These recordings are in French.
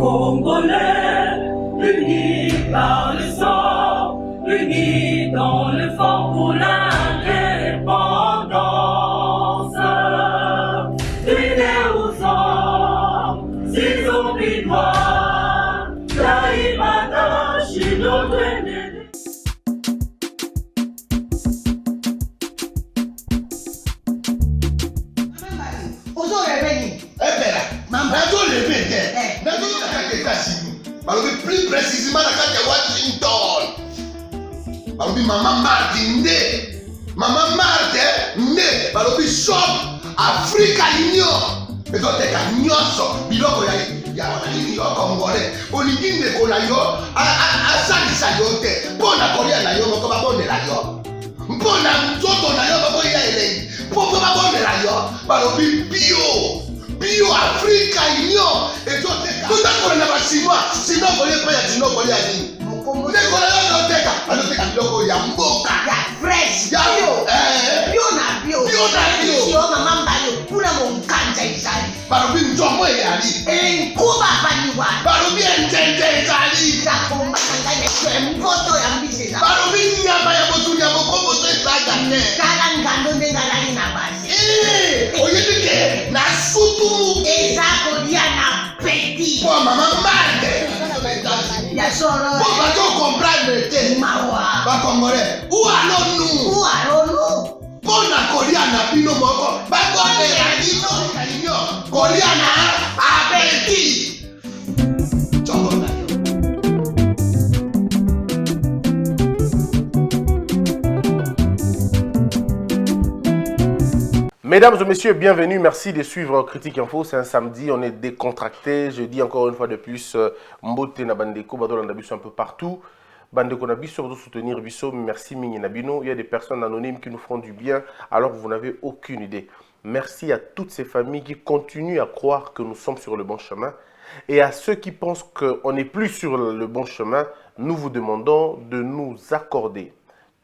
Congolais, unis par le sang, unis dans le fort pour l'indépendance. Unis aux hommes, s'ils ont victoire, Taïmada, Chino, plus précisément dans Washington. Maman Martin Maman Martin shop Africa Union. Mais donc t'es qu'à nyonso biloko ya congolais. Oligine kola yo asalisa yo te. Pona kolia na yo moko babondela yo. Mpona nzoto na yo bako ya elei. Poko babondela yo balobi bio Africa Union. Et donc t'es qu'à tout na basinois. Sinon kolia pa ya sinon kolia ni. Nekola yo teka. Aloteka biloko ya mboka. Ya fresh. Ya bio na bio. Sio mama mbayo kuna mkanja izali. Barobi njomo yali. Kuba baniwa. Barobi entende izali. Takomba ngane mboto ya mbiseza. Barobi nyama ya botu ya bokombo to isaga ne. Kala ngando ndengalani na basi. Oyedike na sutu. Ezako dia na petit. Kwa mama mande. Ya soro. Pour pas comprendre te. Mawa. Ba congolais. Où allons-nous? Pona Koliana Pino Moko, Bagone Radino, Koliana Abeti. Mesdames et messieurs, bienvenue, merci de suivre Critique Info. C'est un samedi, on est décontracté. Je dis encore une fois de plus, Mbote na Bandeko, Badolanda Bisso un peu partout. Bandeko Nabisso, de soutenir Bisso, merci Mini Nabino. Il y a des personnes anonymes qui nous font du bien alors que vous n'avez aucune idée. Merci à toutes ces familles qui continuent à croire que nous sommes sur le bon chemin. Et à ceux qui pensent qu'on n'est plus sur le bon chemin, nous vous demandons de nous accorder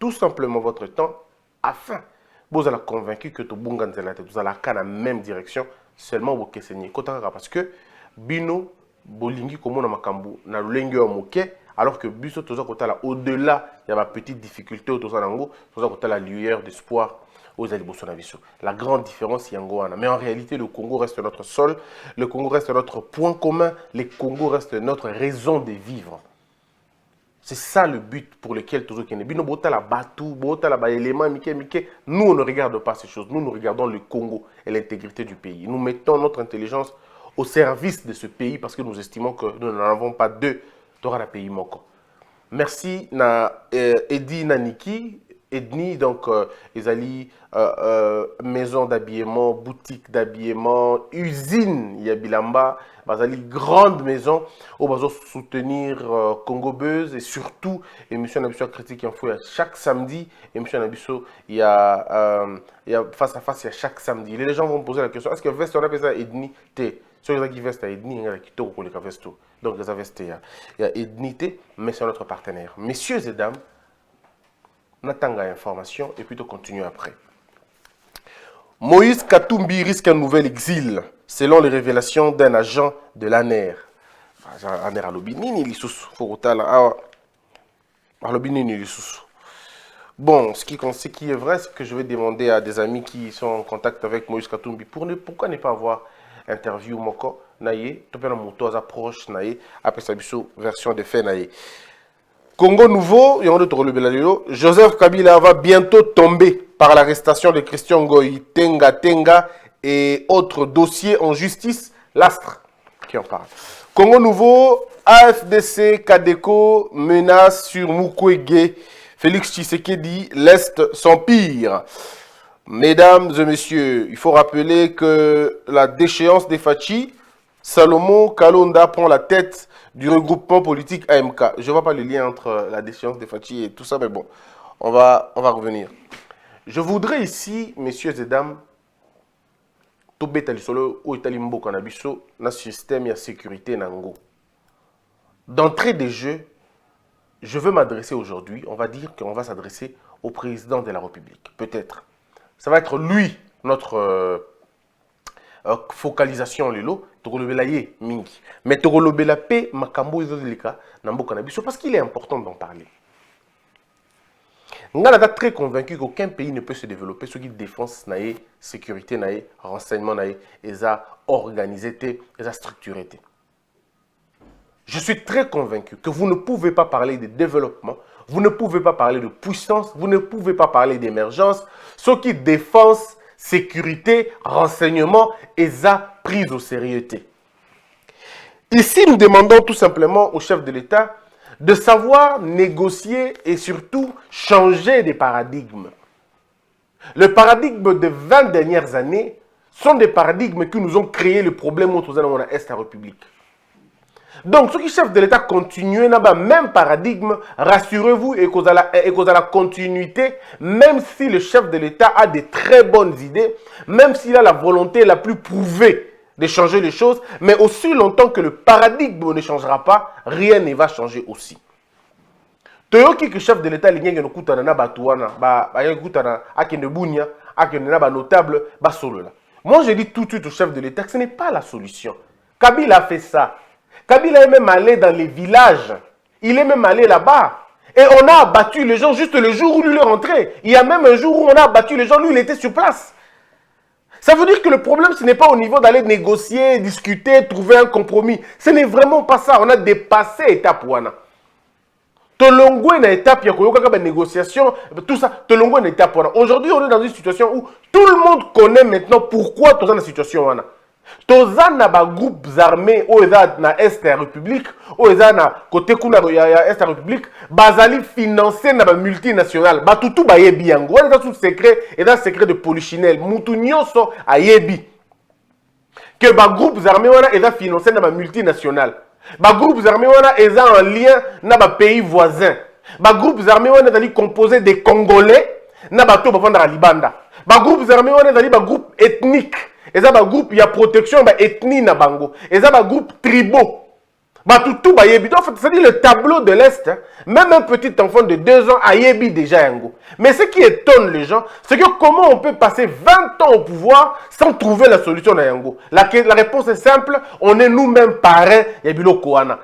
tout simplement votre temps afin vous allez convaincu que tout bon vous allez dans la même direction, seulement vous questionner. Parce que Bino, Bolingi, comme on a makambu, na lulengi wa moke, alors que Biso, au-delà, il y a ma petite difficulté, la lueur d'espoir aux Alibosonaviso. La grande différence, c'est Yangoana. Mais en réalité, le Congo reste notre sol, le Congo reste notre point commun, le Congo reste notre raison de vivre. C'est ça le but pour lequel toujours qu'il y a Bino Bota la Batou, Bota la Baélément, Mike. Nous, on ne regarde pas ces choses. Nous regardons le Congo et l'intégrité du pays. Nous mettons notre intelligence au service de ce pays parce que nous estimons que nous n'en avons pas deux dans le pays Moko. Merci na Edi Naniki, Edni, donc Ezali, maison d'habillement, boutique d'habillement, usine Yabilamba, Bazali, grande maison, où on va soutenir Congo Buzz et surtout émission Nabisso Critique Info chaque samedi, émission Nabisso il y a face à face il y a chaque samedi. Les gens vont me poser la question, est-ce que veste on appelle ça Edni T? Sur les qui vestent à Edni, il y a qui tournent pour les vestes. Donc les vestes il y a Edni T, mais c'est notre partenaire. Messieurs et dames, Natanga information et puis on continue après. Moïse Katumbi risque un nouvel exil, selon les révélations d'un agent de l'ANER. ANER Alobinini, bon, ce qui est vrai, c'est que je vais demander à des amis qui sont en contact avec Moïse Katumbi, pourquoi ne pas avoir interview Moko, naïe, tout le monde approche, naïe, après sa version de fait, naïe. Congo nouveau, Joseph Kabila va bientôt tomber par l'arrestation de Christian Goy, Tenga et autres dossiers en justice. L'Astre qui en parle. Congo nouveau, AFDC, Kadeko menace sur Mukwege. Félix Tshisekedi, l'Est s'empire. Mesdames et messieurs, il faut rappeler que la déchéance des Fachi, Salomon Kalonda prend la tête du regroupement politique AMK. Je ne vois pas le lien entre la déchéance des Fachi et tout ça, mais bon, on va revenir. Je voudrais ici, messieurs et dames, système et sécurité nango. D'entrée des jeux, je veux m'adresser aujourd'hui, on va dire qu'on va s'adresser au président de la République, peut-être. Ça va être lui, notre focalisation, Lilo, tokolobela ye mingi. Mais tokolobela pe makambo ezoleka na mboka na biso parce qu'il est important d'en parler. Ngana est très convaincu qu'aucun pays ne peut se développer ce qui défense nae, sécurité nae, renseignement nae, et ça organisé, et ça structuré. Je suis très convaincu que vous ne pouvez pas parler de développement, vous ne pouvez pas parler de puissance, vous ne pouvez pas parler d'émergence, ce qui défense, sécurité, renseignement, et ça prise au sérieux. Ici, nous demandons tout simplement au chef de l'État de savoir négocier et surtout changer des paradigmes. Le paradigme des 20 dernières années sont des paradigmes qui nous ont créé le problème autour de la République. Donc, ce qui chef de l'État continue dans le même paradigme, rassurez-vous et cause à la continuité, même si le chef de l'État a de très bonnes idées, même s'il a la volonté la plus prouvée de changer les choses, mais aussi longtemps que le paradigme ne changera pas, rien ne va changer aussi. Toyoki que chef de l'État l'ingé no kutana na batuana ba kutana akende bunya akende na ba notable ba solo là. Moi je dis tout de suite au chef de l'État que ce n'est pas la solution. Kabila a fait ça. Kabila est même allé dans les villages. Il est même allé là-bas. Et on a abattu les gens juste le jour où lui est rentré. Il y a même un jour où on a abattu les gens, lui il était sur place. Ça veut dire que le problème, ce n'est pas au niveau d'aller négocier, discuter, trouver un compromis. Ce n'est vraiment pas ça. On a dépassé l'étape wana. Tolongwe na étape, il y a une négociation, tout ça. Tolongwe na étape wana. Aujourd'hui, on est dans une situation où tout le monde connaît maintenant pourquoi tu es dans la situation wana. Toza na ba groupes armés au na Est la République, au na côté kuna ya Est la République, bazali financé na ba multinationales, ba tutu ba yebi yango, on est dans secret et dans secret de polichinelle, mutu nyonso a yebi. Que ba groupes armés wana est financé na ba multinationales. Ba groupes armés wana est en lien na ba pays voisins. Ba groupes armés wana est composé des Congolais na ba to ba vanda libanda. Ba groupes armés wana est ba groupe ethnique. Et ça, un groupe, il y a protection, bah, ethnie na bango. Et ça, un groupe tribaux. Bah, tout, bah, yebi. En fait, c'est-à-dire le tableau de l'Est, hein, même un petit enfant de 2 ans a yebi déjà yango. Mais ce qui étonne les gens, c'est que comment on peut passer 20 ans au pouvoir sans trouver la solution à yango. La réponse est simple, on est nous-mêmes parrains, yabilo koana.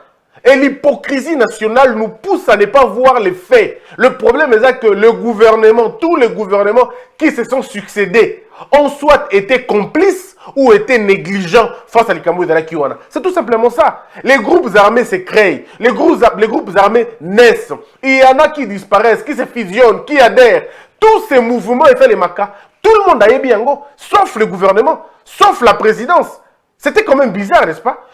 Et l'hypocrisie nationale nous pousse à ne pas voir les faits. Le problème est que le gouvernement, tous les gouvernements qui se sont succédés, ont soit été complices ou été négligents face à l'Ikambo et à la Kiwana. C'est tout simplement ça. Les groupes armés se créent, les groupes armés naissent. Il y en a qui disparaissent, qui se fusionnent, qui adhèrent. Tous ces mouvements et fait les macas. Tout le monde a yebi yango, sauf le gouvernement, sauf la présidence. C'était quand même bizarre, n'est-ce pas?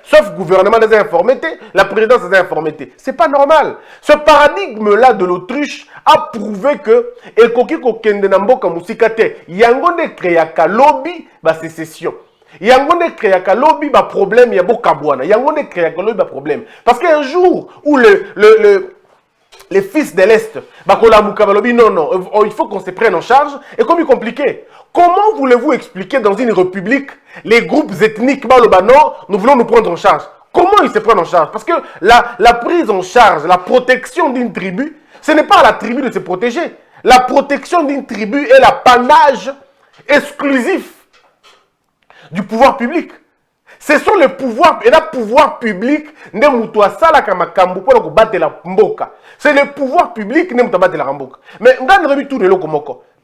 Sauf le gouvernement des informés, la présidence des informés. C'est pas normal. Ce paradigme-là de l'autruche a prouvé que Ekokiko Kendenamboka Musikate, Yangonde créaka lobby, bah sécession. Yangonde créaka lobby, bah problème, y'a beaucoup kabouana. Yangonde créaka lobby, bah problème. Parce qu'un jour où les fils de l'Est, non, il faut qu'on se prenne en charge. Et comme il est compliqué, comment voulez-vous expliquer dans une république les groupes ethniques, non, nous voulons nous prendre en charge? Comment ils se prennent en charge? Parce que la prise en charge, la protection d'une tribu, ce n'est pas à la tribu de se protéger. La protection d'une tribu est l'apanage exclusif du pouvoir public. Ce sont les pouvoirs, et le pouvoir public, c'est le pouvoir public, mais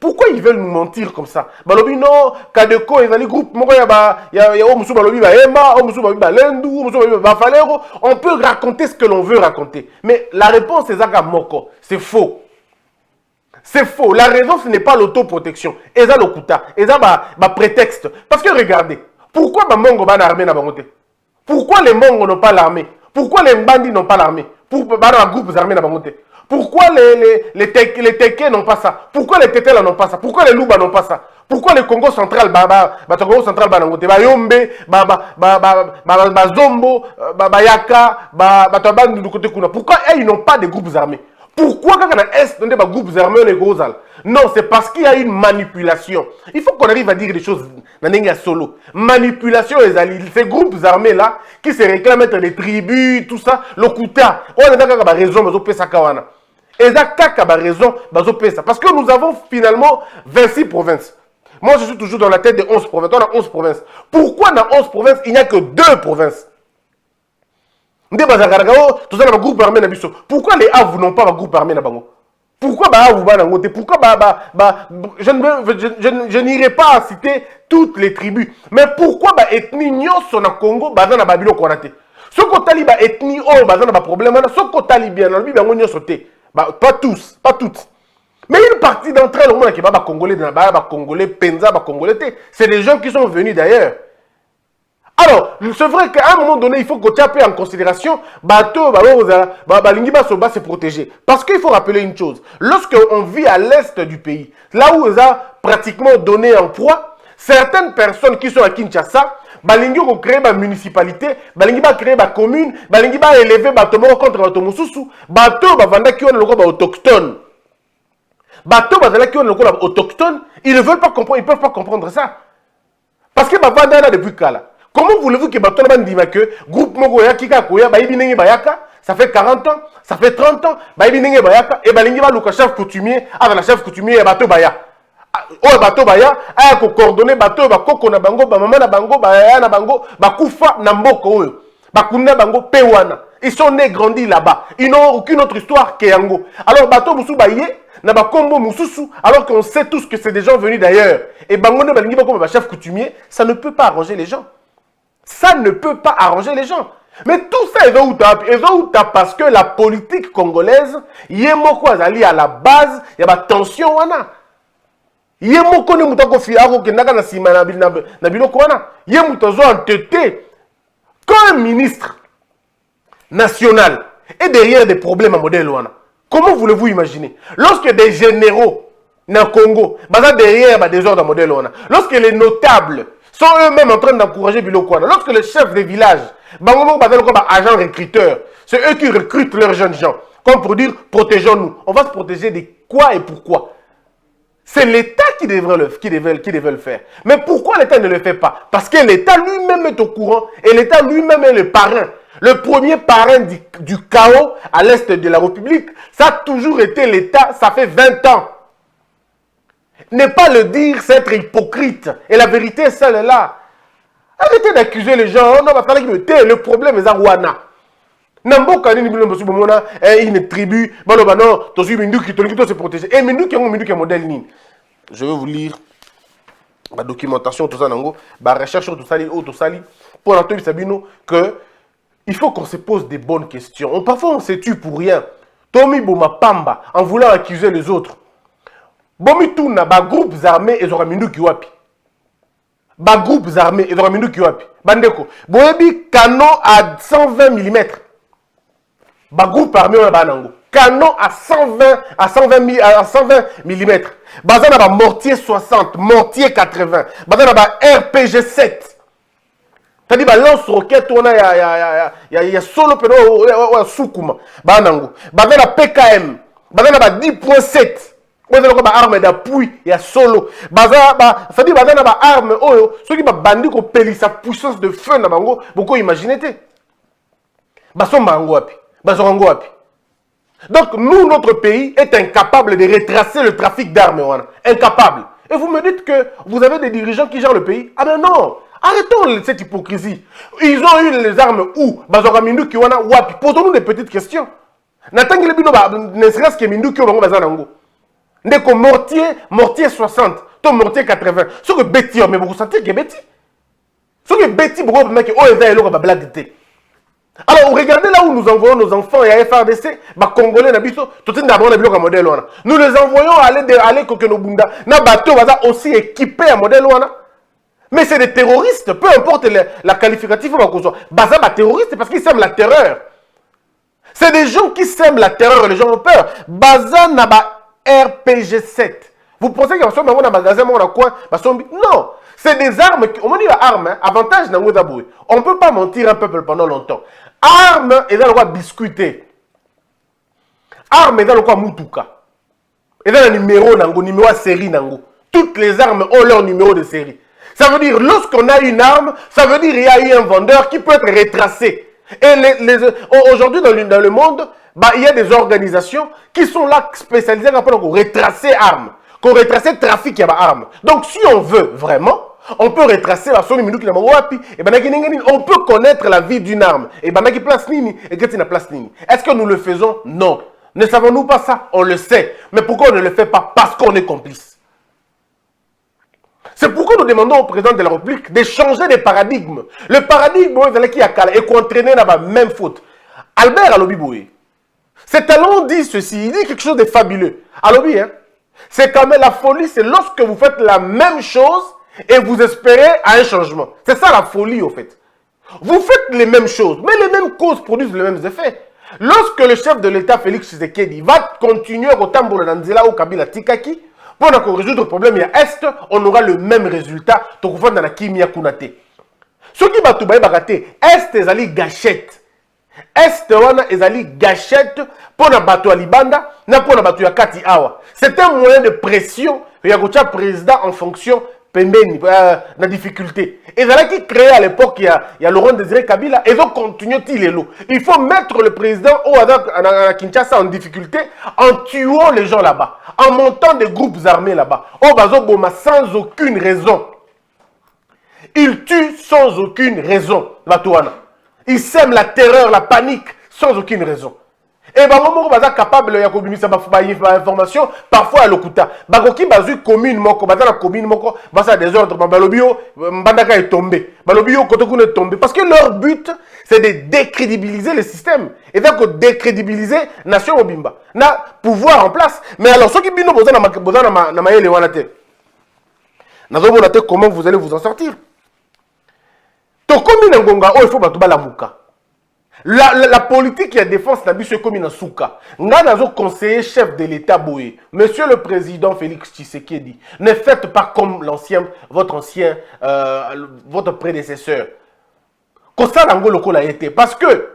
pourquoi ils veulent nous mentir comme ça? Balobi non, Kadeko, ils ont les groupes, on peut raconter ce que l'on veut raconter. Mais la réponse est Moko. C'est faux. C'est faux. La raison, ce n'est pas l'autoprotection. Et ça, l'okuta. Et ça, prétexte. Parce que regardez. Pourquoi les Mongo n'ont pas l'armée? Pourquoi les Mongo n'ont pas l'armée? Pourquoi les Mbandi n'ont pas l'armée? Pourquoi les groupes armés n'ont pas? Pourquoi les Teke n'ont pas ça? Pourquoi les Tetela n'ont pas ça? Pourquoi les Luba n'ont pas ça? Pourquoi le Congo central, Congo central, Yombe, Zombo, Yaka, pourquoi ils n'ont pas de groupes armés? Pourquoi quand on a Est, on a des groupes armés, les gros al? Non, c'est parce qu'il y a une manipulation. Il faut qu'on arrive à dire des choses dans solo. Manipulation, ces groupes armés-là, qui se réclament être des tribus, tout ça, l'Okuta. On a d'accord raison, mais on peut ça. Et ça, raison, parce que nous avons finalement 26 provinces. Moi, je suis toujours dans la tête des 11 provinces. On a 11 provinces. Pourquoi dans 11 provinces, il n'y a que 2 provinces? Groupe armé na biso. Pourquoi les Havres n'ont pas un groupe armé na bango? Pourquoi je n'irai pas citer toutes les tribus. Mais pourquoi ethnie nyonso na Congo baza na babilo konate? Ce qu'on taliba ethnie oh baza na problème na ce qu'on talibien na bibango nyonso te. Pas tous, pas toutes. Mais une partie d'entre elles, au moins, qui va congolais, congolais, penza, congolais, c'est des gens qui sont venus d'ailleurs. Alors, c'est vrai qu'à un moment donné, il faut que tu aies en considération, se protéger. Parce qu'il faut rappeler une chose. Lorsqu'on vit à l'est du pays, là où on a pratiquement donné en proie, certaines personnes qui sont à Kinshasa, balingi ont créé une municipalité, balingi ont créé une commune, balingi ont élevé Batomo contre Batomo Soussou, Bato, Bavanda qui ont le droit autochtone. Bato, Bavanda qui ont le droit autochtone, ils ne veulent pas comprendre, ils ne peuvent pas comprendre ça. Parce que Bavanda là depuis Kala. Comment voulez-vous que Bato dise que groupe Mogoya Kika Koya, Baïbinenge Bayaka, ça fait 40 ans, ça fait 30 ans, Baïbinenge Bayaka, et Balingi va le chef coutumier, avec la chef coutumier et Bato Baya. Oh bato baya aya ko coordonner bato ba koko na bango ba mama na bango ba ya na bango ba kufa na mboko oyo ba kunna bango pewana. Ils sont nés grandis là-bas. Ils n'ont aucune autre histoire que yango. Alors bato musu ba yé na ba kombo mususu alors qu'on sait tous que c'est des gens venus d'ailleurs. Et bango ne balingi ba comme ba chef coutumier, ça ne peut pas arranger les gens. Ça ne peut pas arranger les gens. Mais tout ça est parce que la politique congolaise yemoko azali à la base, il y a ba tension wana. Ye moko ne mutako fiako kendaka na sima na biloko wana. Ye mutazo entêté quand un ministre national est derrière des problèmes à modèle wana. Comment voulez-vous imaginer? Lorsque des généraux na Congo baza derrière des ordres à modèle wana. Lorsque les notables sont eux-mêmes en train d'encourager biloko wana. Lorsque les chefs des villages bango baza comme agents recruteurs, c'est eux qui recrutent leurs jeunes gens. Comme pour dire protégeons-nous. On va se protéger de quoi et pourquoi? C'est l'État qui devrait le faire. Mais pourquoi l'État ne le fait pas? Parce que l'État lui-même est au courant et l'État lui-même est le parrain. Le premier parrain du chaos à l'est de la République, ça a toujours été l'État, ça fait 20 ans. Ne pas le dire, c'est être hypocrite. Et la vérité est celle-là. Arrêtez d'accuser les gens. Oh non, le problème est à Rwanda. Namboka ni bilo mbosu bomona une tribu bano bano tozu mindu ki toliki to se protéger et mindu ki modèle ni. Je vais vous lire la documentation tout ça nango, ba recherche tout ça tout ça pour la tobi sabino que il faut qu'on se pose des bonnes questions. Parfois on se tue pour rien. Tomi boma pamba en voulant accuser les autres. Bomi tuna ba groupes armés et zora mindu ki wapi. Ba groupes armés et zora mindu ki wapi. Bandeko, boyebi canon à 120 mm. Ba groupe armé on banango canon à 120 mm. Bazana ba mortier 60, mortier 80. Bazana ba RPG 7. C'est-à-dire ba lance roquette on ya solo pero sukuma banango. Bazana PKM. Bazana ba 10.7. Bazana ba arme d'appui ya solo. Bazana ba c'est-à-dire bazana ba arme oyo ceux qui ba bandi ko pelisa puissance de feu na bango beaucoup imaginer té. Baso bango api. Donc, nous, notre pays est incapable de retracer le trafic d'armes. Incapable. Et vous me dites que vous avez des dirigeants qui gèrent le pays? Ah ben non. Arrêtons cette hypocrisie. Ils ont eu les armes où? Posons-nous des petites questions. Ne serait-ce que Mindu qui ont mortier 60, ton mortier 80. Ce que Betty, mais vous sentez que Betty. Ce que Betty, vous savez que Betty. Alors, regardez là où nous envoyons nos enfants et à FRDC, Congolais, nous les envoyons aller Kokenobunda, na bateau aussi équipé à modèle. Mais c'est des terroristes, peu importe la qualificative, baza terroristes parce qu'ils sèment la terreur. C'est des gens qui sèment la terreur et les gens ont peur. Baza na RPG 7. Vous pensez qu'il y a un magasin, non. C'est des armes, on dit armes, avantage dans le on ne peut pas mentir un peuple pendant longtemps. Armes et dans le quoi biscuiter. Armes et dans le quoi mutuka. Et dans le numéro série nango. Toutes les armes ont leur numéro de série. Ça veut dire, lorsqu'on a une arme, ça veut dire qu'il y a eu un vendeur qui peut être retracé. Et aujourd'hui, dans le monde, il y a des organisations qui sont là spécialisées pour retracer armes. qu'on retrace le trafic d'armes. Donc si on veut vraiment, on peut retracer la somme minute on peut connaître la vie d'une arme. Et place nini et place nini. Est-ce que nous le faisons? Non. Ne savons-nous pas ça? On le sait. Mais pourquoi on ne le fait pas? Parce qu'on est complice. C'est pourquoi nous demandons au président de la République de changer de paradigme. Le paradigme qui a calé et qu'on entraînait dans la même faute. Albert Alobi, cet talent dit ceci, il dit quelque chose de fabuleux. Alobi, hein? C'est quand même la folie, c'est lorsque vous faites la même chose et vous espérez à un changement. C'est ça la folie au fait. Vous faites les mêmes choses, mais les mêmes causes produisent les mêmes effets. Lorsque le chef de l'État, Félix Tshisekedi, va continuer au tambour de Nzela ou Kabila Tikaki, pour résoudre le problème, il y a Est, on aura le même résultat. Donc, on va dans la Kimia Kunate. Ce qui va tout bailler, Est, ils allaient gâchette. Est, ils allaient gâchette pour la bateau à Libanda, na pour la bateau à Kati Awa. C'est un moyen de pression. Il y a un président en fonction pembeni, la difficulté. Et là qui créé à l'époque, il y a Laurent Désiré Kabila, et donc continuer il faut mettre le président à Kinshasa en difficulté en tuant les gens là-bas, en montant des groupes armés là-bas. Oh, Bazo Boma, sans aucune raison. Il tue sans aucune raison, Batouana. Il sème la terreur, la panique, sans aucune raison. Et bango baza capable ya kobimisa ba information parfois à l'okuta bakoki bazui commune moko baza na commune moko baza désordre balobio mbandaka est tombé balobio kotokune est tombé parce que leur but c'est de décrédibiliser le système et donc décrédibiliser nation mobimba na pouvoir en place. Mais alors ceux qui bino boza na mayele wana te nazo mona te comment vous allez vous en sortir. To komi na ngonga o il faut batu balamuka. La politique et la défense n'a pas comme une souka. Nous avons conseiller chef de l'État Boé. Monsieur le président Félix Tshisekedi, ne faites pas comme votre prédécesseur. Comme ça, l'Angola a été. Parce que,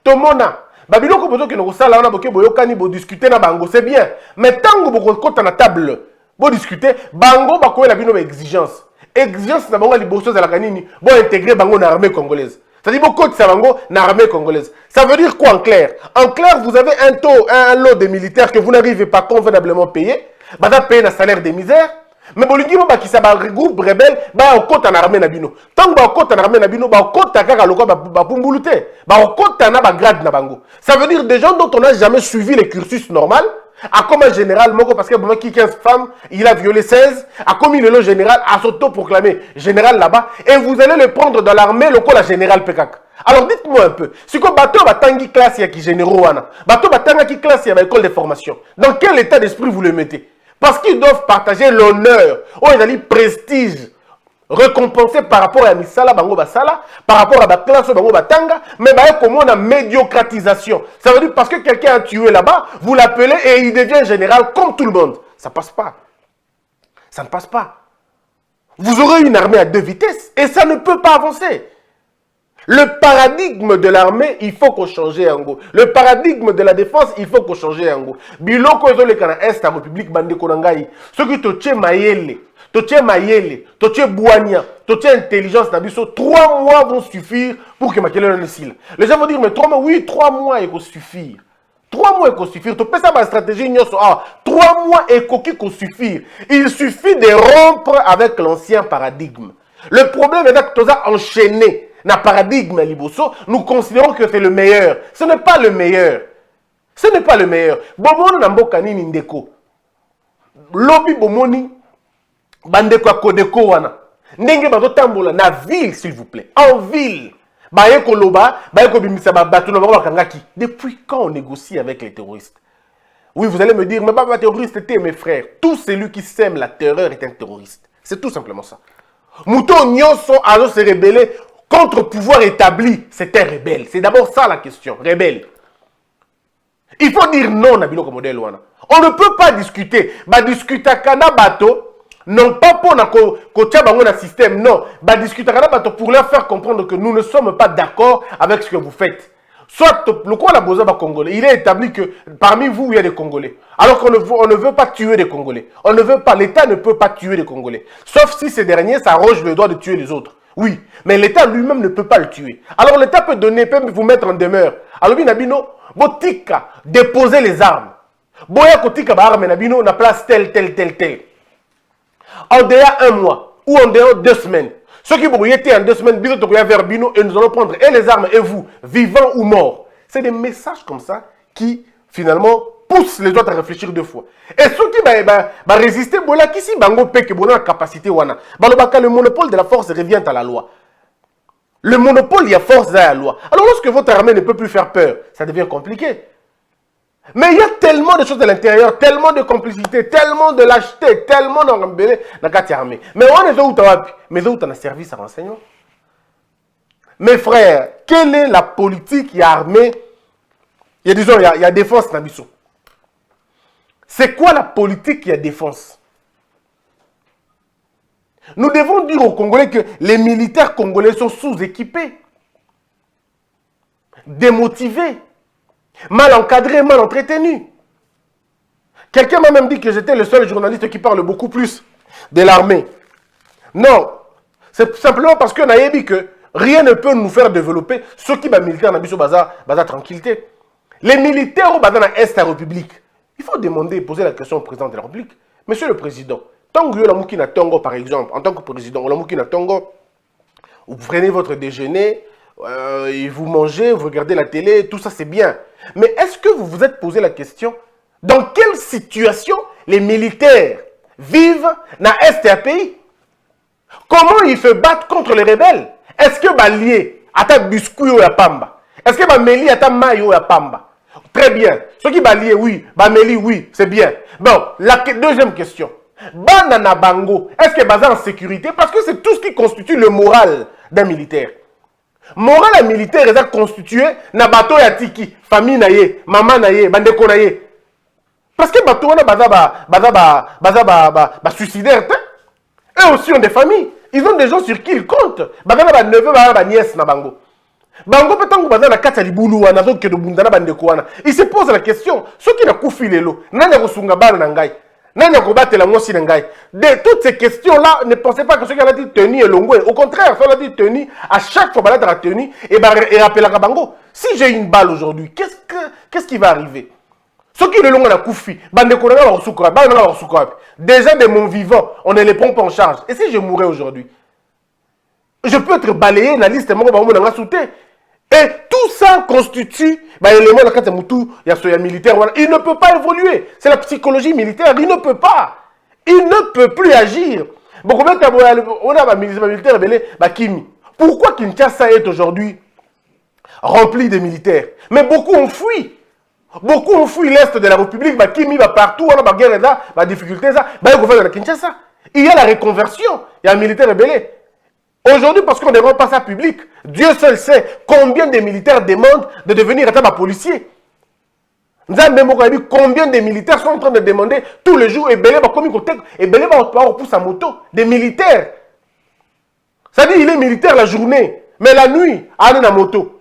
tout le monde a. Babylon, que nous avons discuter na bango, c'est bien. Mais tant que vous êtes à la table, vous discutez, bango, vous avez une exigence. Exigence, na bango, liboso de la ganini, vous intégrer bango dans l'armée congolaise. C'est-à-dire beaucoup de Savango dans l'armée congolaise. Ça veut dire quoi en clair? En clair, vous avez un lot de militaires que vous n'arrivez pas convenablement à payer. Vous avez payé un salaire de misère. Mais vous dites que ça va regroupe rebelle, au compte en armée nabino. Tant que vous compte en armée nabino, au compte à Kaka Pumbulute, au compte à grade nabango. Ça veut dire des gens dont on n'a jamais suivi le cursus normal. A comme un général, parce que qui 15 femmes, il a violé 16. A comme le général, a s'auto-proclamé général là-bas. Et vous allez le prendre dans l'armée, le la général Pekak. Alors dites-moi un peu, si vous bateau batangi classe qui généraux wana, bateau batangi classe à l'école de formation, dans quel état d'esprit vous le mettez? Parce qu'ils doivent partager l'honneur, ils ont prestige. Récompensé par rapport à Misala, Bango Basala, par rapport à la classe Bango Batanga, mais comme on a médiocratisation. Ça veut dire parce que quelqu'un a tué là-bas, vous l'appelez et il devient général comme tout le monde. Ça passe pas. Ça ne passe pas. Vous aurez une armée à 2 vitesses et ça ne peut pas avancer. Le paradigme de l'armée, il faut qu'on change en gros. Le paradigme de la défense, il faut qu'on change en gros. Biloko ezo le kana est à République Bande Konangai. Ce qui te tient maïele. Totiens Mayele, totiens Bouania, totiens intelligence d'Abisso, 3 mois vont suffire pour que Makele ne s'il. Les gens vont dire, mais 3 mois, oui, 3 mois, il faut suffire. 3 mois, il faut suffire. Tu peux ça, ma stratégie, 3 mois, il faut suffire. Il suffit de rompre avec l'ancien paradigme. Le problème est que tu as enchaîné dans le paradigme Liboso. Nous considérons que c'est le meilleur. Ce n'est pas le meilleur. Ce n'est pas le meilleur. Bomoni Nambokani Nindeko. Lobby Bomoni. Bande kwa Kodeko wana. Ndenge bazo tambola na ville s'il vous plaît. En ville. Baye koloba, baye ko bimisa bato na bango kangaki. Depuis quand on négocie avec les terroristes? Oui, vous allez me dire mais pas terroriste était mes frères. Tout celui qui sème la terreur est un terroriste. C'est tout simplement ça. Mouton Nyonso a se rebeller contre le pouvoir établi, c'est un rebelle. C'est d'abord ça la question, rebelle. Il faut dire non à Biloko modèle wana. On ne peut pas discuter. Ba discuter kana bato non pas pour un système, non. Discuter pour leur faire comprendre que nous ne sommes pas d'accord avec ce que vous faites. Soit le quoi la boza congolais, il est établi que parmi vous il y a des Congolais. Alors qu'on ne veut pas tuer des Congolais. On ne veut pas, l'État ne peut pas tuer des Congolais. Sauf si ces derniers s'arrogent le droit de tuer les autres. Oui, mais l'État lui-même ne peut pas le tuer. Alors l'État peut vous mettre en demeure. Alors Binabino, botika, déposer les armes. Boya kotika ba arme na bino na place tel. En dehors 1 mois ou en dehors 2 semaines. Ceux qui vont y être en 2 semaines, bino tokoya vers bino et nous allons prendre et les armes et vous, vivants ou morts. C'est des messages comme ça qui finalement poussent les autres à réfléchir 2 fois. Et ceux qui va résister, bola qui si bango peke bona la capacité wana. Balobaka le monopole de la force revient à la loi. Le monopole, il y a force à la loi. Alors lorsque votre armée ne peut plus faire peur, ça devient compliqué. Mais il y a tellement de choses à l'intérieur, tellement de complicité, tellement de lâcheté, tellement d'embellé dans la armée. Mais on est où tu as mais où tu as un service à renseignement. Mes frères, quelle est la politique qui a armée? Il y a disons, il y a défense dans Bissau. C'est quoi la politique qui a défense? Nous devons dire aux Congolais que les militaires congolais sont sous-équipés, démotivés, mal encadrés, mal entretenus. Quelqu'un m'a même dit que j'étais le seul journaliste qui parle beaucoup plus de l'armée. Non, c'est simplement parce qu'on a dit que rien ne peut nous faire développer ce qui va militaire dans Bissau Baza tranquillité. Les militaires au Baza dans l'Est de la République, il faut demander, poser la question au président de la République. Monsieur le Président, tant que vous avez Tongo, par exemple, en tant que président, vous prenez votre déjeuner, et vous mangez, vous regardez la télé, tout ça c'est bien. Mais est-ce que vous vous êtes posé la question, dans quelle situation les militaires vivent dans l'Est de pays? Comment ils se battent contre les rebelles? Est-ce que Balié a ta biscuit ou la pamba? Est-ce que Bameli a ta maille ou la pamba? Très bien. Ce qui Balié, oui. Bameli, oui. C'est bien. Bon, la deuxième question. Banana Bango, est-ce que Baza en sécurité? Parce que c'est tout ce qui constitue le moral d'un militaire. Moral militaire est constitué na bateau ya tiki, famille na ye, maman na ye, bandeko na ye. Parce que bateau na baza suicidaire. Eux aussi ont des familles. Ils ont des gens sur qui ils comptent. Baza ba neveu, ba nièce na bango. Bango petango baza na kata libulu wana zo ke do bundana bandeko wana. Il se pose la question, ceux qui na kufi lelo, nani ko sunga bana na ngai? De toutes ces questions-là, ne pensez pas que ce qui a dit tenue est longue. Au contraire, ça a dit tenue, à chaque fois, il a tenue et rappelle à Bango. Si j'ai une balle aujourd'hui, qu'est-ce qui va arriver? Ce qui est long à la koufi, déjà de mon vivant, on ne les prend pas en charge. Et si je mourais aujourd'hui, je peux être balayé dans la liste de et tout ça constitue l'élément militaire. Il ne peut pas évoluer. C'est la psychologie militaire. Il ne peut pas. Il ne peut plus agir. Pourquoi Kinshasa est aujourd'hui rempli de militaires? Mais beaucoup ont fui. Beaucoup ont fui l'Est de la République. Kimi va partout. On a des guerres, des difficultés. Il y a la reconversion. Il y a un militaire rebelle. Aujourd'hui, parce qu'on ne rend pas ça public, Dieu seul sait combien de militaires demandent de devenir policiers. Nous avons combien de militaires sont en train de demander tous les jours et belé va comme et belé va pour sa moto des militaires. Ça dit il est militaire la journée, mais la nuit, il est en moto.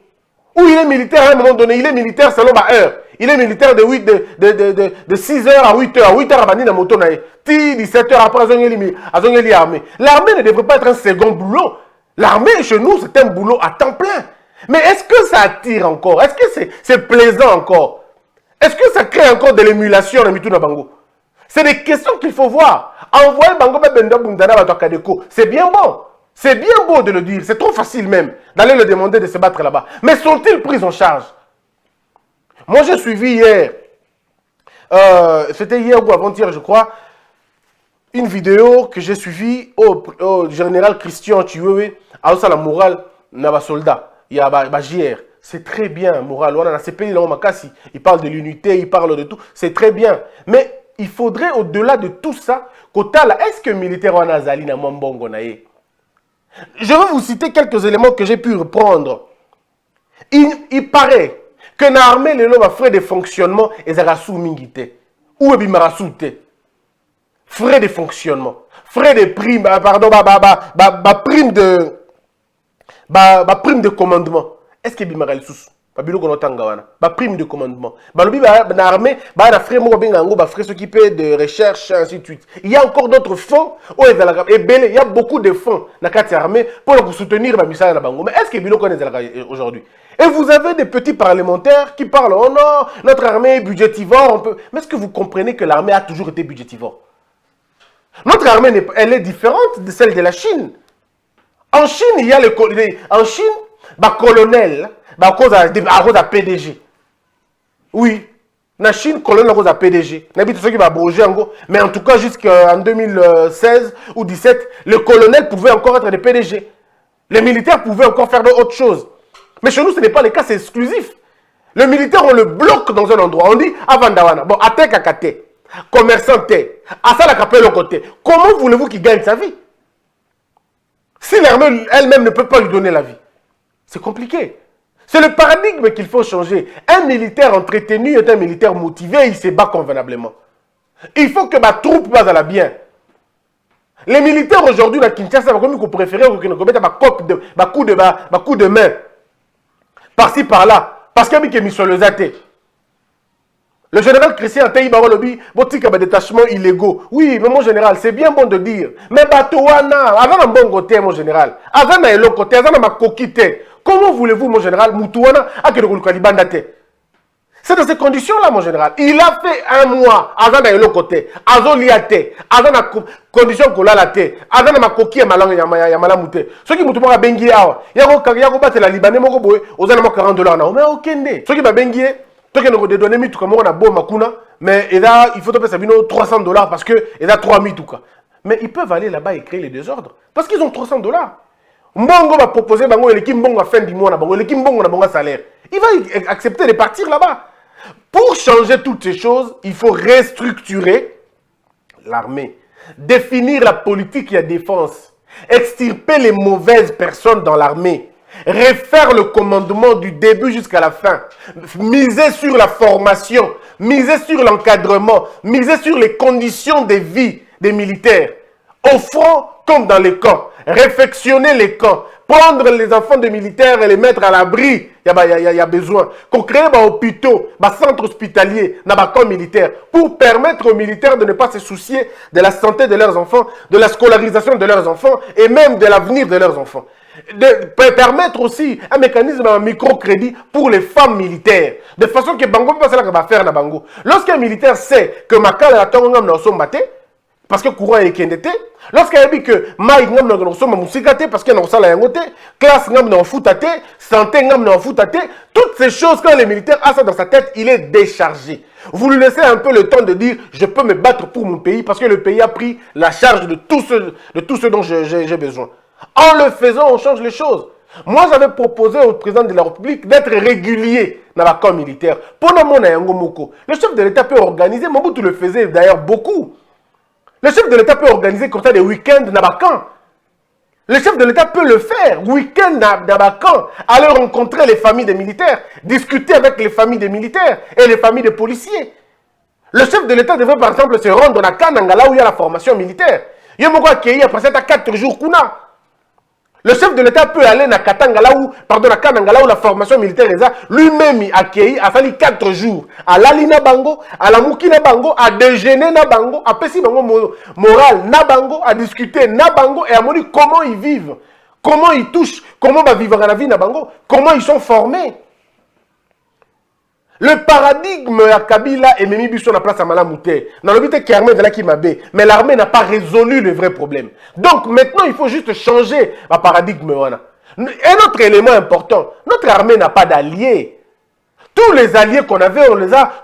Ou il est militaire à un moment donné, il est militaire selon ma heure. Il est militaire de 6h à 8h. À 8h, à la moto. 17h après, à l'armée. L'armée ne devrait pas être un second boulot. L'armée, chez nous, c'est un boulot à temps plein. Mais est-ce que ça attire encore? Est-ce que c'est plaisant encore? Est-ce que ça crée encore de l'émulation dans Mituna Bango? C'est des questions qu'il faut voir. Envoyer Bango Benda Bundana Batakadeko, c'est bien bon. C'est bien beau de le dire. C'est trop facile même d'aller le demander de se battre là-bas. Mais sont-ils pris en charge? Moi, j'ai suivi hier, c'était hier ou avant-hier, je crois, une vidéo que j'ai suivie au général Christian Chiwewe, à la morale, n'a soldat. Il y a JR. C'est très bien, morale. On a ces pays là, il parle de l'unité, il parle de tout. C'est très bien. Mais il faudrait, au-delà de tout ça, est-ce que militaire en Azali n'a Mambongo naé? Je vais vous citer quelques éléments que j'ai pu reprendre. Il paraît que l'armée, les lois, frais de fonctionnement, et ça sous mingite. Ou ebimarasoute. Frais de fonctionnement. Frais de prime, pardon, prime de commandement. Est-ce que bimaral sous? Babiloko no tangawana. Ba prime de commandement. Balobi na armée, ba na frère moko benga ngo ba frère s'occuper de recherche ainsi de suite. Il y a encore d'autres fonds et belé, il y a beaucoup de fonds na carte armée pour soutenir ba misala na bango. Mais est-ce que biloko nezalaka aujourd'hui? Et vous avez des petits parlementaires qui parlent oh non, notre armée est budgétivore, on peut. Mais est-ce que vous comprenez que l'armée a toujours été budgétivore? Notre armée elle est différente de celle de la Chine. En Chine, il y a en Chine, bah colonel, bah à cause à PDG. Oui, la Chine colonel à cause à PDG. N'habite ceux qui va abroger en gros, mais en tout cas jusqu'en 2016 ou 2017, le colonel pouvait encore être des PDG. Les militaires pouvaient encore faire d'autres choses. Mais chez nous, ce n'est pas le cas, c'est exclusif. Le militaire, on le bloque dans un endroit. On dit Avandawana, bon, Atek Akate, commerçant T, Asala Kapelo côté. Comment voulez-vous qu'il gagne sa vie? Si l'armée elle-même ne peut pas lui donner la vie, c'est compliqué. C'est le paradigme qu'il faut changer. Un militaire entretenu est un militaire motivé, il se bat convenablement. Il faut que ma troupe base à la bien. Les militaires aujourd'hui, dans Kinshasa, vous préférez qu'ils ne commettent pas coup de main. Par-ci, par-là. Parce qu'il y a mis sur le zaté. Le général Christian Taï Barolobi, botika ba détachement illégaux. Oui, mais mon général, c'est bien bon de dire. Mais Batouana, avant un bon côté, mon général. Avant un long côté, avant ma coquille. Comment voulez-vous, mon général, Moutouana, à que le Kalibandate? C'est dans ces conditions-là, mon général. Il a fait un mois, avant un long côté, avant liate, avant la condition qu'on a la tête, avant ma coquille, ma langue, yamala mouté. Ceux qui m'ont dit, bengi, yako battre la Libanais, moko boy, aux $40. Mais aucun. Ceux qui m'a bengi, toi qui nous donné mis tout comme on a beau makuna, mais il faut payer $300 parce que il a 3000 tout cas. Mais ils peuvent aller là-bas et créer les désordres parce qu'ils ont $300. Mbongo va proposer bango et l'équipe Mbongo à fin du mois na bango, l'équipe Mbongo na bango salaire. Il va accepter de partir là-bas. Pour changer toutes ces choses, il faut restructurer l'armée, définir la politique et la défense, extirper les mauvaises personnes dans l'armée. Refaire le commandement du début jusqu'à la fin. Miser sur la formation, miser sur l'encadrement, miser sur les conditions de vie des militaires. Au front comme dans les camps. Réfectionner les camps. Prendre les enfants des militaires et les mettre à l'abri. Il y a besoin. Qu'on crée des hôpitaux, des centres hospitaliers, dans les camps militaires. Pour permettre aux militaires de ne pas se soucier de la santé de leurs enfants, de la scolarisation de leurs enfants et même de l'avenir de leurs enfants. De permettre aussi un mécanisme, un microcrédit pour les femmes militaires. De façon que Bango peut passer là faire na Bango. Lorsqu'un militaire sait que Makala a tongam na sombaté, parce que courant est kendete, lorsqu'il dit que Maï ngam na somba musikate, parce qu'il y a sala yangote, classe ngam na foutate, santé ngam na foutate, toutes ces choses, quand le militaire a ça dans sa tête, il est déchargé. Vous lui laissez un peu le temps de dire je peux me battre pour mon pays parce que le pays a pris la charge de tout ce dont j'ai besoin. En le faisant, on change les choses. Moi, j'avais proposé au président de la République d'être régulier dans la camp militaire. Le chef de l'État peut organiser, Mobutu le faisait d'ailleurs beaucoup. Le chef de l'État peut organiser comme ça des week-ends dans la camp. Le chef de l'État peut le faire, week-end dans la camp, aller rencontrer les familles des militaires, discuter avec les familles des militaires et les familles des policiers. Le chef de l'État devrait par exemple se rendre dans la Kananga, là où il y a la formation militaire. Il y a beaucoup accueilli après ça, 4 jours kuna. Le chef de l'État peut aller à Katanga, là où la formation militaire est là, lui-même accueilli à Sali 4 jours. À l'Alina Bango, à la Moukina Bango, à déjeuner na Bango, à Pessi Bango moral na Bango, à discuter na Bango et à montrer comment ils vivent, comment ils touchent, comment ils vivent dans la vie na Bango, comment ils sont formés. Le paradigme à Kabila et Mimi Bissou na place à Malamouté. Dans le but est qu'armée de la Kimabé. Mais l'armée n'a pas résolu le vrai problème. Donc maintenant, il faut juste changer le paradigme. Un autre élément important, notre armée n'a pas d'alliés. Tous les alliés qu'on avait, on les a.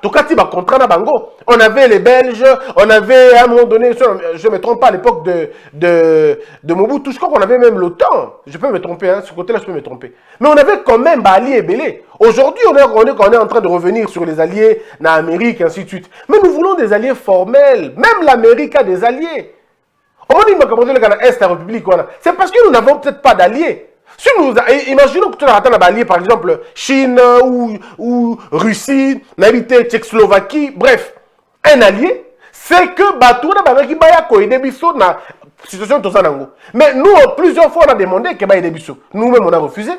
On avait les Belges, on avait à un moment donné, je ne me trompe pas, à l'époque de Mobutu, je crois qu'on avait même l'OTAN. Je peux me tromper, hein, ce côté-là, je peux me tromper. Mais on avait quand même alliés et belés. Aujourd'hui, on est en train de revenir sur les alliés en Amérique, et ainsi de suite. Mais nous voulons des alliés formels. Même l'Amérique a des alliés. On dit que l'Est, la République, c'est parce que nous n'avons peut-être pas d'alliés. Si nous, imaginons que tu as un allié, par exemple, Chine ou Russie, n'habité Tchécoslovaquie, bref, un allié, c'est que Batouna Baraki Baya Koïde Bisso na situation de Tozanango. Mais nous, plusieurs fois, on a demandé que Baye Bisso. Nous-mêmes, on a refusé.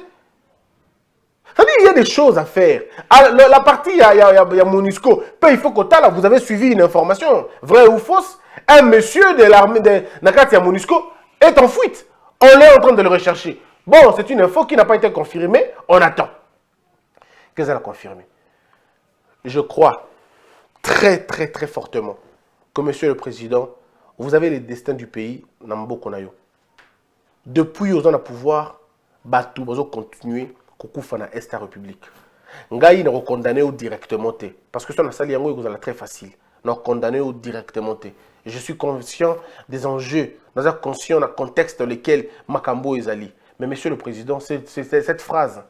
C'est-à-dire il y a des choses à faire. La partie, il y a MONUSCO. Il faut que là, vous avez suivi une information, vraie ou fausse. Un monsieur de l'armée de Nakati MONUSCO est en fuite. On est en train de le rechercher. Bon, c'est une info qui n'a pas été confirmée. On attend. Qu'est-ce qu'elle a confirmé? Je crois très, très, très fortement que, monsieur le président, vous avez les destins du pays, Nambo Konayo. Depuis, vous avez le pouvoir, Batou, vous continuer, Kokoufana na Est République. Ngaï ne condamné directement. Parce que ça, vous avez très facile. Nous condamné directement. Je suis conscient des enjeux, nous sommes conscients du contexte dans lequel Makambo est allé. Mais monsieur le président, cette phrase,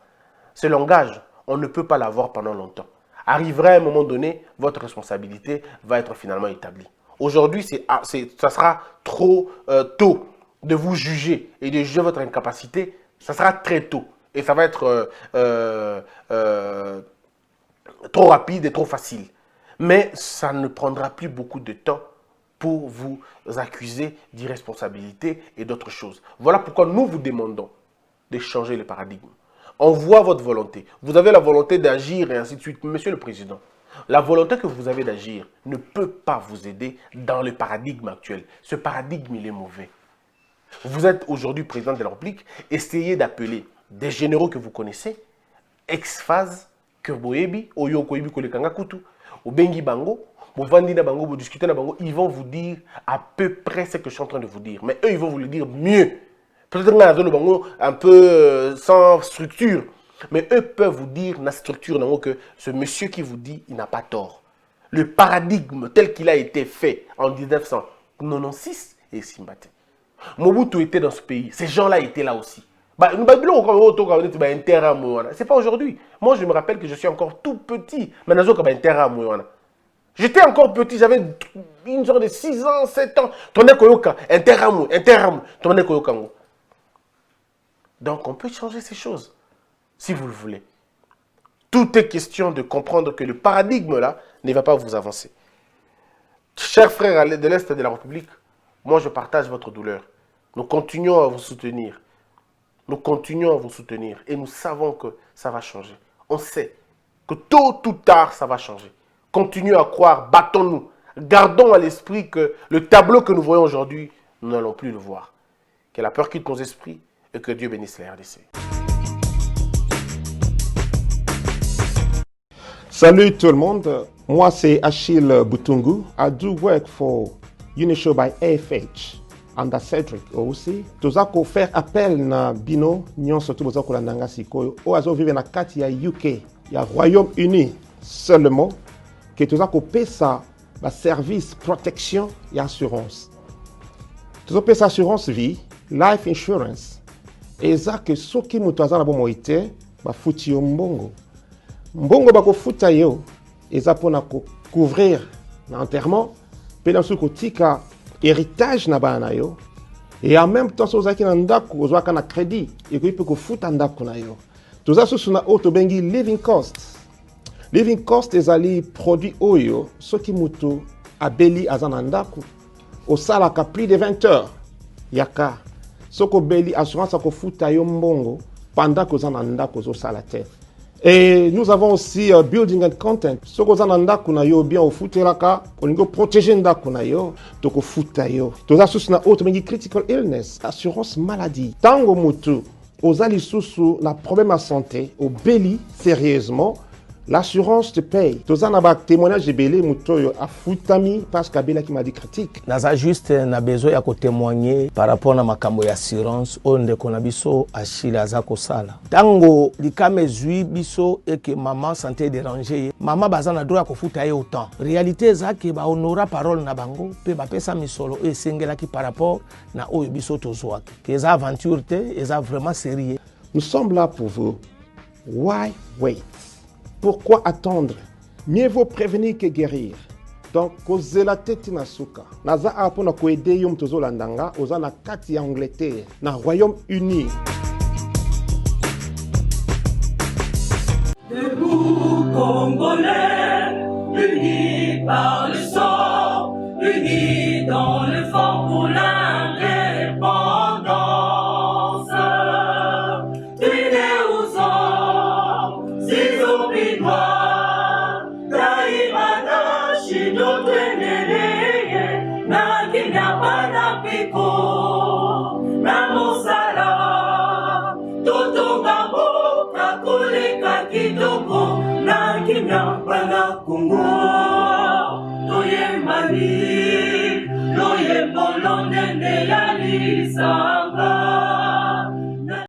ce langage, on ne peut pas l'avoir pendant longtemps. Arriverait à un moment donné, votre responsabilité va être finalement établie. Aujourd'hui, ça sera trop tôt de vous juger et de juger votre incapacité. Ça sera très tôt. Et ça va être trop rapide et trop facile. Mais ça ne prendra plus beaucoup de temps pour vous accuser d'irresponsabilité et d'autres choses. Voilà pourquoi nous vous demandons de changer le paradigme. On voit votre volonté. Vous avez la volonté d'agir et ainsi de suite. Monsieur le Président, la volonté que vous avez d'agir ne peut pas vous aider dans le paradigme actuel. Ce paradigme, il est mauvais. Vous êtes aujourd'hui président de la République. Essayez d'appeler des généraux que vous connaissez, ex-phase, Kurboebi, Oyo Koyebi Kolekanga Kutu, Obengi Bango, Bango, vous discutez na bango, ils vont vous dire à peu près ce que je suis en train de vous dire. Mais eux, ils vont vous le dire mieux. Peut-être que un peu sans structure. Mais eux peuvent vous dire la structure que ce monsieur qui vous dit, il n'a pas tort. Le paradigme tel qu'il a été fait en 1996 est Simbaté. Mobutu était dans ce pays. Ces gens-là étaient là aussi. C'est pas aujourd'hui. Moi, je me rappelle que je suis encore tout petit. J'étais encore petit, j'avais une sorte de 6 ans, 7 ans. Donc, on peut changer ces choses, si vous le voulez. Tout est question de comprendre que le paradigme, là, ne va pas vous avancer. Chers frères de l'Est de la République, moi, je partage votre douleur. Nous continuons à vous soutenir. Nous continuons à vous soutenir. Et nous savons que ça va changer. On sait que tôt ou tard, ça va changer. Continuons à croire, battons-nous. Gardons à l'esprit que le tableau que nous voyons aujourd'hui, nous n'allons plus le voir. Que la peur quitte nos esprits et que Dieu bénisse la RDC. Salut tout le monde. Moi, c'est Achille Butungu. I do work for Unishow by AFH. Under Cedric aussi. Tozako faire appel na bino nyonso tu bozako landanga sikoyo. O azo vive na kati ya UK, ya Royaume-Uni seulement. Que tozako pesa ba service protection et assurance. Tozako pesa assurance vie, life insurance. Et ça que soki mutu azana bo moite ba futi yo mbongo. Mbongo bako futa yo eza pona ko couvrir l'enterrement, pe na suko tika héritage na bana yo. Et en même temps sozaki na ndako ozwaka na crédit et ko ipe ko futa ndako na yo. Toza susu na auto bengi living costs. Living cost ezali produit oyo soki mutu abeli azana ndako osalaka plus de 20 heures yaka soko beli assurance ako futa yo mbongo pendant que ozana ndako ozosala te. Et nous avons aussi building and content. Soko ozana ndako na yo bien ofutelaka olingo protéger ndako na yo toko futa yo. Toza susu na auto bengi critical illness, assurance maladie. Tango mutu ozali susu na problème à santé obeli sérieusement, l'assurance te paye. Tozana ba témoignage belé mutoyo afutami parce qu'abela qui m'a dit critique. Naza juste na besoin ya ko témoigner par rapport na makambo ya assurance onde kona biso Achille azako sala. Tango likame zui biso et que maman santé dérangée, maman bazana droit ko futa ye autant. Réalité za ke ba honora parole na bango pe ba pesa misolo e sengela ki par rapport na oyo biso tozwa. Que za aventure te, eza vraiment sérieux. Nous sommes là pour vous. Why wait? Pourquoi attendre? Mieux vaut prévenir que guérir. Donc, kozela teti na suka. Naza apona ko aider yom tozo landanga, oza na kati ya Angleterre, na Royaume-Uni. Debout Congolais, unis par le sang, unis dans le fort pour l'indépendance. Unis aux hommes, Bana bana Congo, toye mani, loye bolonde ne ya lisanga.